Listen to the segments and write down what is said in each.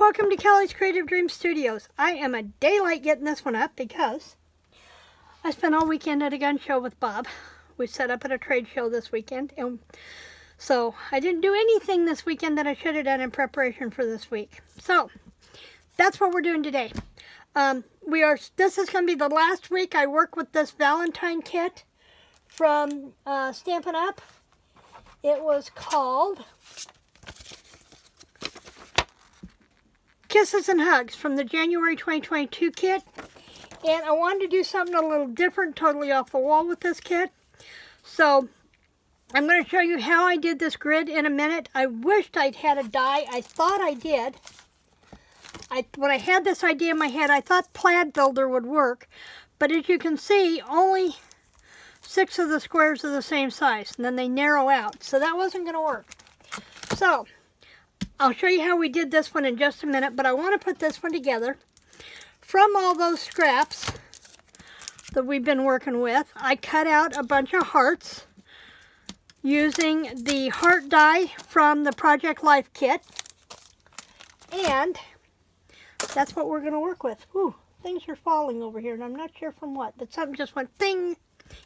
welcome to Kelly's Creative Dream Studios. I am a day late getting this one up because I spent all weekend at a gun show with Bob. We set up at a trade show this weekend, and so I didn't do anything this weekend that I should have done in preparation for this week. So that's what we're doing today. This is going to be the last week I work with this Valentine kit from Stampin' Up. It was called Kisses and Hugs from the January 2022 kit. And I wanted to do something a little different, totally off the wall with this kit. So I'm going to show you how I did this grid in a minute. I wished I'd had a die. I thought I did. When I had this idea in my head, I thought Plaid Builder would work. But as you can see, only 6 of the squares are the same size. And then they narrow out. So that wasn't going to work. So I'll show you how we did this one in just a minute, but I want to put this one together. From all those scraps that we've been working with, I cut out a bunch of hearts using the heart die from the Project Life kit. And that's what we're going to work with. Ooh, things are falling over here, and I'm not sure from what, but something just went ding.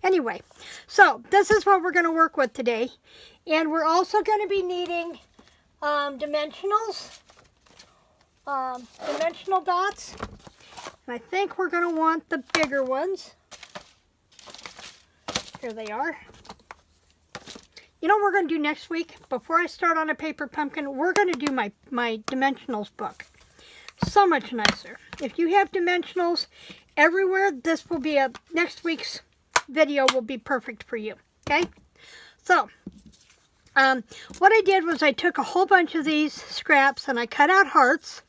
Anyway, so this is what we're going to work with today. And we're also going to be needing dimensionals, dimensional dots, and I think we're going to want the bigger ones. Here they are. You know what we're going to do next week? Before I start on a paper pumpkin, we're going to do my dimensionals book. So much nicer. If you have dimensionals everywhere, this will be next week's video will be perfect for you. Okay? So what I did was I took a whole bunch of these scraps and I cut out hearts,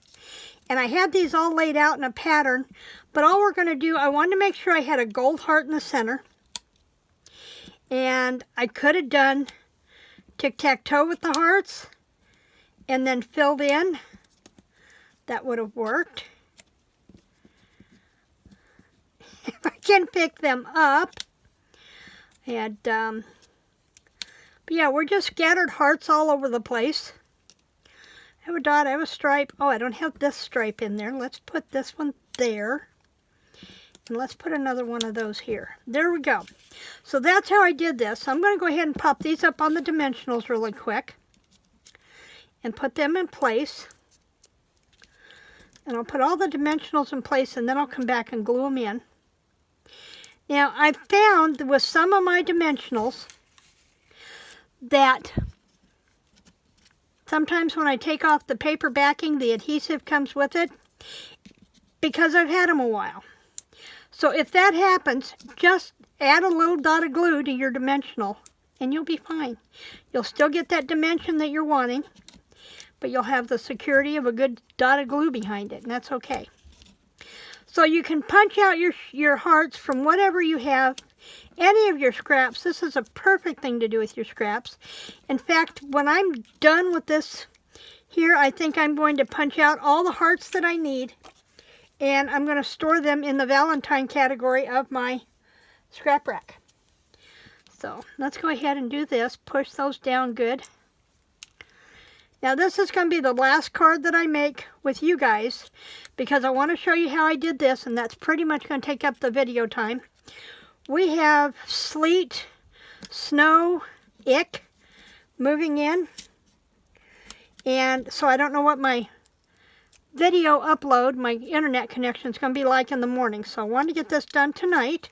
and I had these all laid out in a pattern, but all we're going to do, I wanted to make sure I had a gold heart in the center, and I could have done tic-tac-toe with the hearts and then filled in. That would have worked. If I can pick them up. And but yeah, we're just scattered hearts all over the place. I have a dot, I have a stripe. Oh, I don't have this stripe in there. Let's put this one there. And let's put another one of those here. There we go. So that's how I did this. I'm going to go ahead and pop these up on the dimensionals really quick. And put them in place. And I'll put all the dimensionals in place, and then I'll come back and glue them in. Now, I found with some of my dimensionals that sometimes when I take off the paper backing, the adhesive comes with it because I've had them a while. So if that happens, just add a little dot of glue to your dimensional and you'll be fine. You'll still get that dimension that you're wanting, but you'll have the security of a good dot of glue behind it, and that's okay. So you can punch out your hearts from whatever you have, any of your scraps. This is a perfect thing to do with your scraps. In fact, when I'm done with this here, I think I'm going to punch out all the hearts that I need, and I'm going to store them in the Valentine category of my scrap rack. So let's go ahead and do this. Push those down good. Now this is going to be the last card that I make with you guys, because I want to show you how I did this, and that's pretty much going to take up the video time. We have sleet, snow, ick moving in, and so I don't know what my video upload, my internet connection is going to be like in the morning. So I wanted to get this done tonight,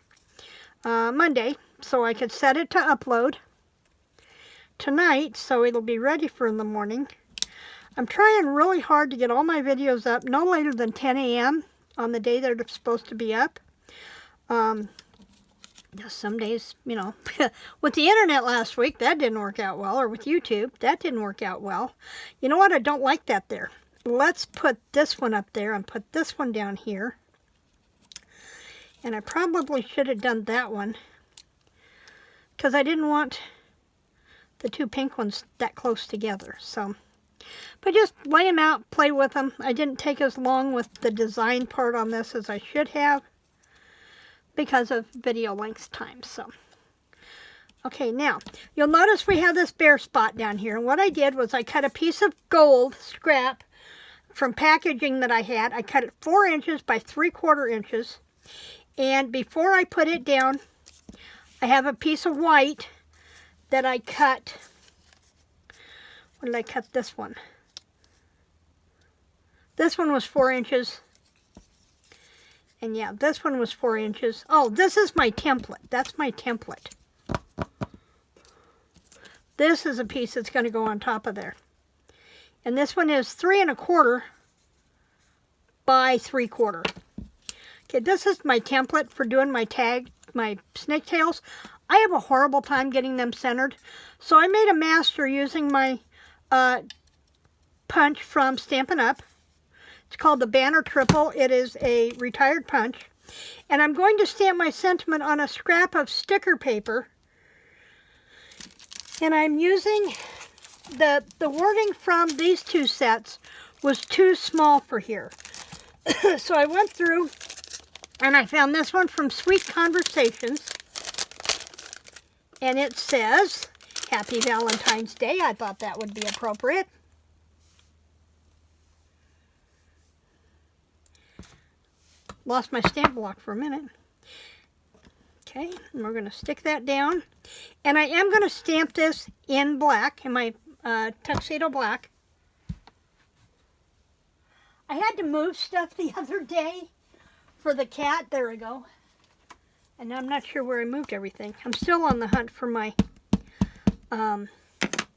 Monday, so I could set it to upload tonight, so it'll be ready for in the morning. I'm trying really hard to get all my videos up no later than 10 a.m. on the day they're supposed to be up. Some days, you know, with the internet last week, that didn't work out well, or with YouTube, that didn't work out well. You know what? I don't like that there. Let's put this one up there and put this one down here. And I probably should have done that one, because I didn't want the two pink ones that close together. So, but just lay them out, play with them. I didn't take as long with the design part on this as I should have because of video length time. So, okay, now you'll notice we have this bare spot down here. And what I did was I cut a piece of gold scrap from packaging that I had. I cut it 4 inches by 3/4 inches. And before I put it down, I have a piece of white that I cut. What did I cut this one? This one was 4 inches. And yeah, this one was 4 inches. Oh, this is my template. That's my template. This is a piece that's going to go on top of there. And this one is 3 1/4 by 3/4. Okay, this is my template for doing my snake tails. I have a horrible time getting them centered. So I made a master using my punch from Stampin' Up. It's called the Banner Triple. It is a retired punch. And I'm going to stamp my sentiment on a scrap of sticker paper. And I'm using the wording from these 2 sets was too small for here. So I went through and I found this one from Sweet Conversations. And it says, Happy Valentine's Day. I thought that would be appropriate. Lost my stamp block for a minute. Okay, and we're going to stick that down. And I am going to stamp this in black, in my tuxedo black. I had to move stuff the other day for the cat. There we go. And I'm not sure where I moved everything. I'm still on the hunt for my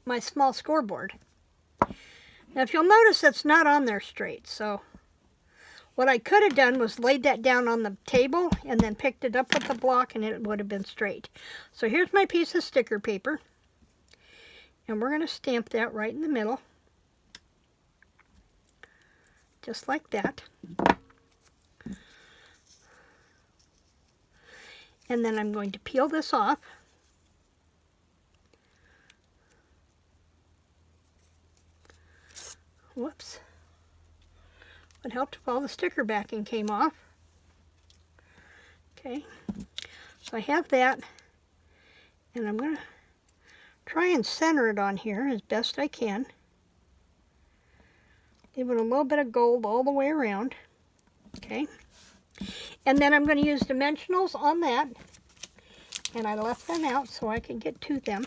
my small scoreboard. Now, if you'll notice, it's not on there straight. So what I could have done was laid that down on the table and then picked it up with the block and it would have been straight. So here's my piece of sticker paper. And we're going to stamp that right in the middle. Just like that. And then I'm going to peel this off. Whoops. It helped if all the sticker backing came off. Okay, so I have that, and I'm going to try and center it on here as best I can. Give it a little bit of gold all the way around. Okay, and then I'm going to use dimensionals on that, and I left them out so I can get to them.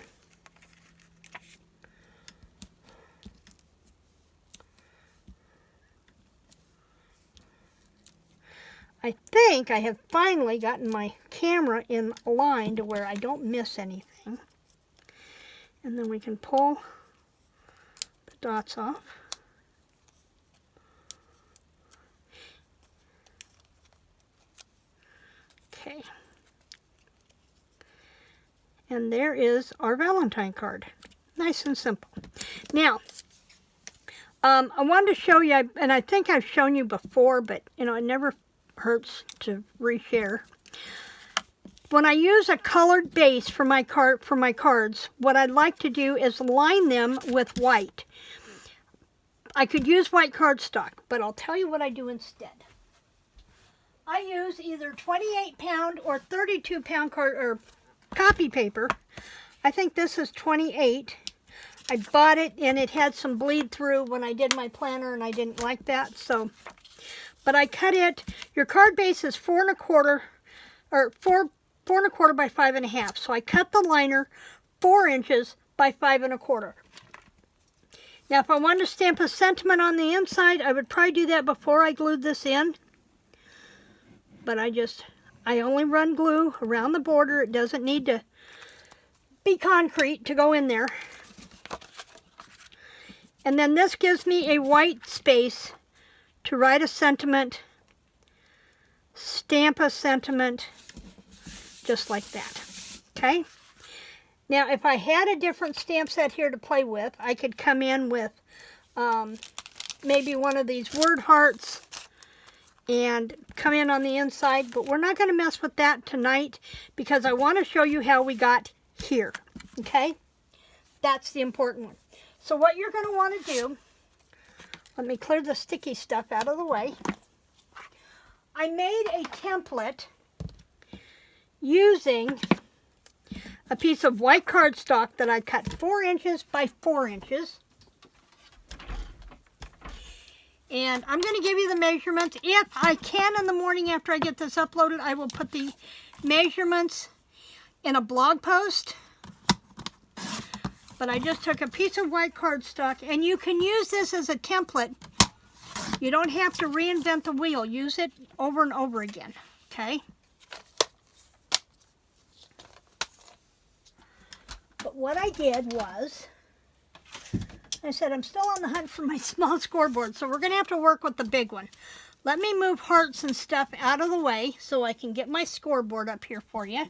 I think I have finally gotten my camera in line to where I don't miss anything. And then we can pull the dots off. Okay. And there is our Valentine card. Nice and simple. Now, I wanted to show you, and I think I've shown you before, but you know, it never hurts to reshare. When I use a colored base for my cards, what I'd like to do is line them with white. I could use white cardstock, but I'll tell you what I do instead. I use either 28-pound or 32-pound copy paper. I think this is 28. I bought it and it had some bleed through when I did my planner, and I didn't like that, so. But I cut it. Your card base is 4 1/4 or 4 1/4 by 5 1/2. So I cut the liner 4 inches by 5 1/4. Now, if I wanted to stamp a sentiment on the inside, I would probably do that before I glued this in. But I only run glue around the border. It doesn't need to be concrete to go in there. And then this gives me a white space to write a sentiment, stamp a sentiment, just like that. Okay? Now, if I had a different stamp set here to play with, I could come in with maybe one of these word hearts and come in on the inside, but we're not going to mess with that tonight because I want to show you how we got here. Okay? That's the important one. So what you're going to want to do, let me clear the sticky stuff out of the way. I made a template using a piece of white cardstock that I cut 4 inches by 4 inches. And I'm going to give you the measurements. If I can in the morning after I get this uploaded, I will put the measurements in a blog post. But I just took a piece of white cardstock, and you can use this as a template. You don't have to reinvent the wheel. Use it over and over again, okay? But what I did was, I said I'm still on the hunt for my small scoreboard, so we're going to have to work with the big one. Let me move hearts and stuff out of the way so I can get my scoreboard up here for you.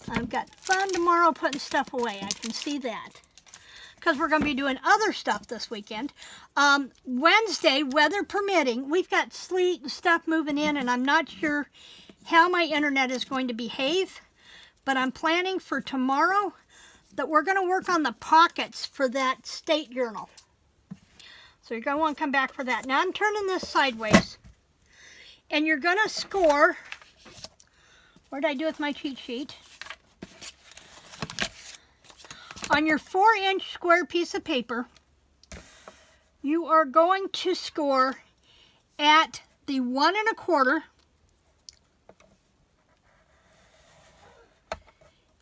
I've got fun tomorrow putting stuff away. I can see that. Because we're going to be doing other stuff this weekend. Wednesday, weather permitting, we've got sleet and stuff moving in, and I'm not sure how my internet is going to behave. But I'm planning for tomorrow that we're going to work on the pockets for that state journal. So you're going to want to come back for that. Now I'm turning this sideways. And you're going to score. What did I do with my cheat sheet? On your 4-inch square piece of paper, you are going to score at the 1 1/4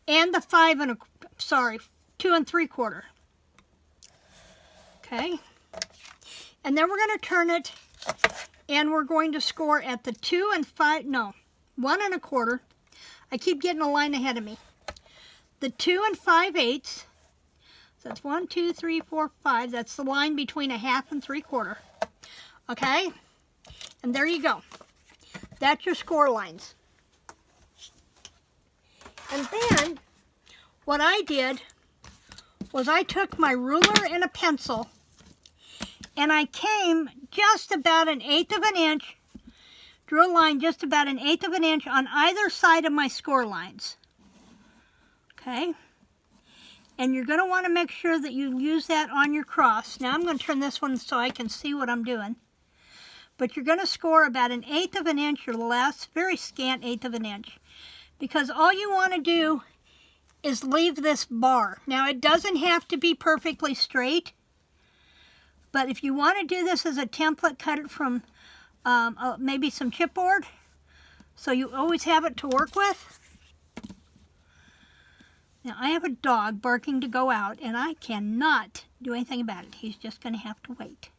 and the 2 3/4. Okay. And then we're going to turn it, and we're going to score at the 1 1/4. I keep getting a line ahead of me. The 2 5/8. So that's 1, 2, 3, 4, 5. That's the line between a 1/2 and 3/4. Okay? And there you go. That's your score lines. And then, what I did was I took my ruler and a pencil, and I came just about 1/8 of an inch, drew a line just about 1/8 of an inch on either side of my score lines. Okay? And you're going to want to make sure that you use that on your cross. Now I'm going to turn this one so I can see what I'm doing. But you're going to score about 1/8 of an inch or less, very scant 1/8 of an inch. Because all you want to do is leave this bar. Now it doesn't have to be perfectly straight. But if you want to do this as a template, cut it from maybe some chipboard. So you always have it to work with. Now, I have a dog barking to go out, and I cannot do anything about it. He's just going to have to wait.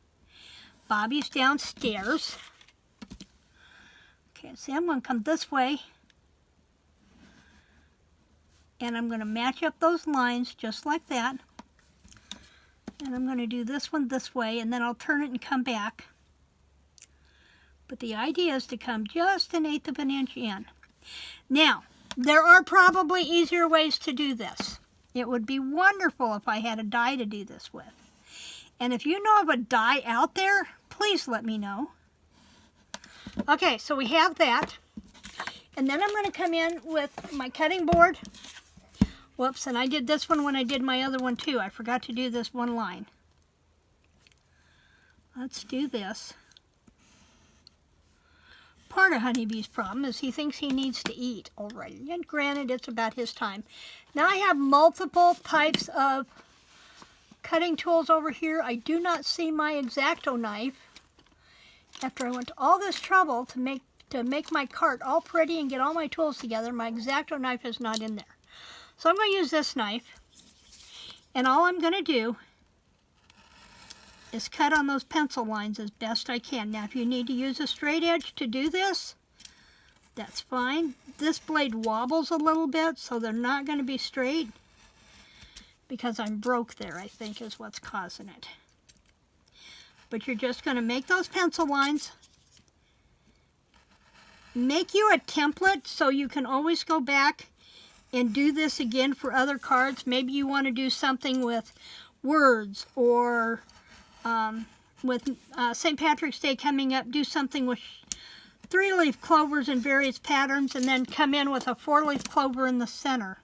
Bobby's downstairs. Okay, see, I'm going to come this way, and I'm going to match up those lines just like that. And I'm going to do this one this way, and then I'll turn it and come back. But the idea is to come just 1/8 of an inch in. Now, there are probably easier ways to do this. It would be wonderful if I had a die to do this with. And if you know of a die out there, please let me know. Okay, so we have that. And then I'm going to come in with my cutting board. Whoops, and I did this one when I did my other one too. I forgot to do this one line. Let's do this. Part of Honeybee's problem is he thinks he needs to eat already. And granted, it's about his time. Now I have multiple types of cutting tools over here. I do not see my X-Acto knife. After I went to all this trouble to make my cart all pretty and get all my tools together, my X-Acto knife is not in there. So I'm going to use this knife. And all I'm going to do is cut on those pencil lines as best I can. Now, if you need to use a straight edge to do this, that's fine. This blade wobbles a little bit, so they're not going to be straight. Because I'm broke there, I think, is what's causing it. But you're just going to make those pencil lines. Make you a template so you can always go back and do this again for other cards. Maybe you want to do something with words, or with St. Patrick's Day coming up, do something with 3-leaf clovers in various patterns, and then come in with a 4-leaf clover in the center.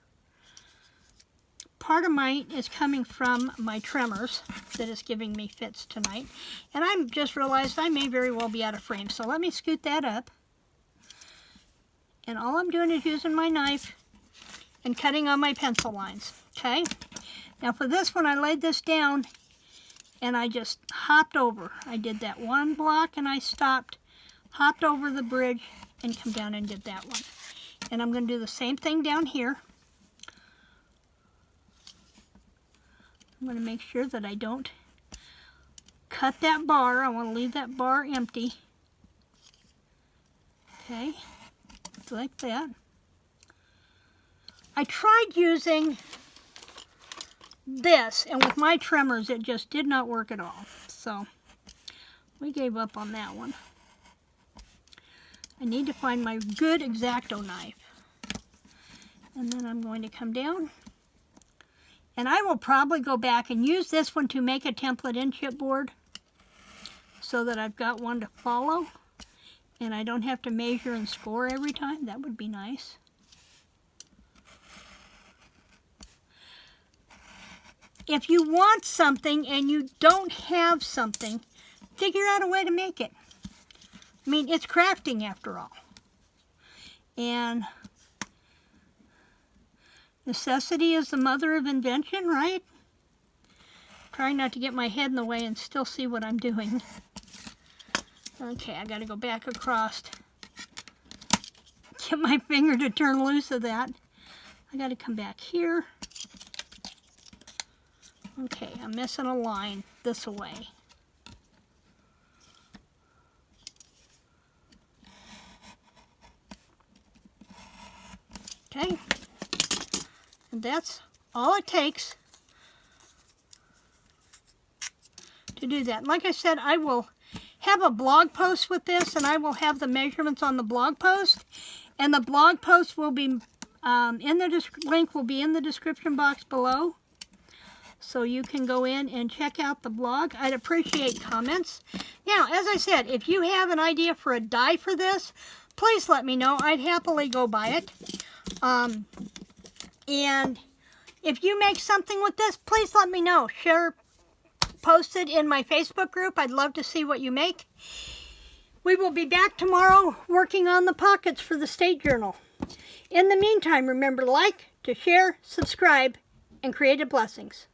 Part of mine is coming from my trimmers that is giving me fits tonight. And I just realized I may very well be out of frame. So let me scoot that up. And all I'm doing is using my knife and cutting on my pencil lines. Okay? Now for this one, I laid this down and I just hopped over. I did that one block and I stopped, hopped over the bridge and come down and did that one. And I'm going to do the same thing down here. I'm going to make sure that I don't cut that bar. I want to leave that bar empty. Okay, like that. I tried using this, and with my tremors it just did not work at all. So we gave up on that one. I need to find my good X-Acto knife. And then I'm going to come down. And I will probably go back and use this one to make a template in chipboard so that I've got one to follow and I don't have to measure and score every time. That would be nice. If you want something and you don't have something, figure out a way to make it. I mean, it's crafting after all. And necessity is the mother of invention, right? Trying not to get my head in the way and still see what I'm doing. Okay, I got to go back across. Get my finger to turn loose of that. I got to come back here. Okay, I'm missing a line this way. Okay. And that's all it takes to do that. Like I said, I will have a blog post with this, and I will have the measurements on the blog post. And the blog post will be link will be in the description box below, so you can go in and check out the blog. I'd appreciate comments. Now, as I said, if you have an idea for a die for this, please let me know. I'd happily go buy it. And if you make something with this, please let me know. Share, post it in my Facebook group. I'd love to see what you make. We will be back tomorrow working on the pockets for the State Journal. In the meantime, remember to like, to share, subscribe, and creative blessings.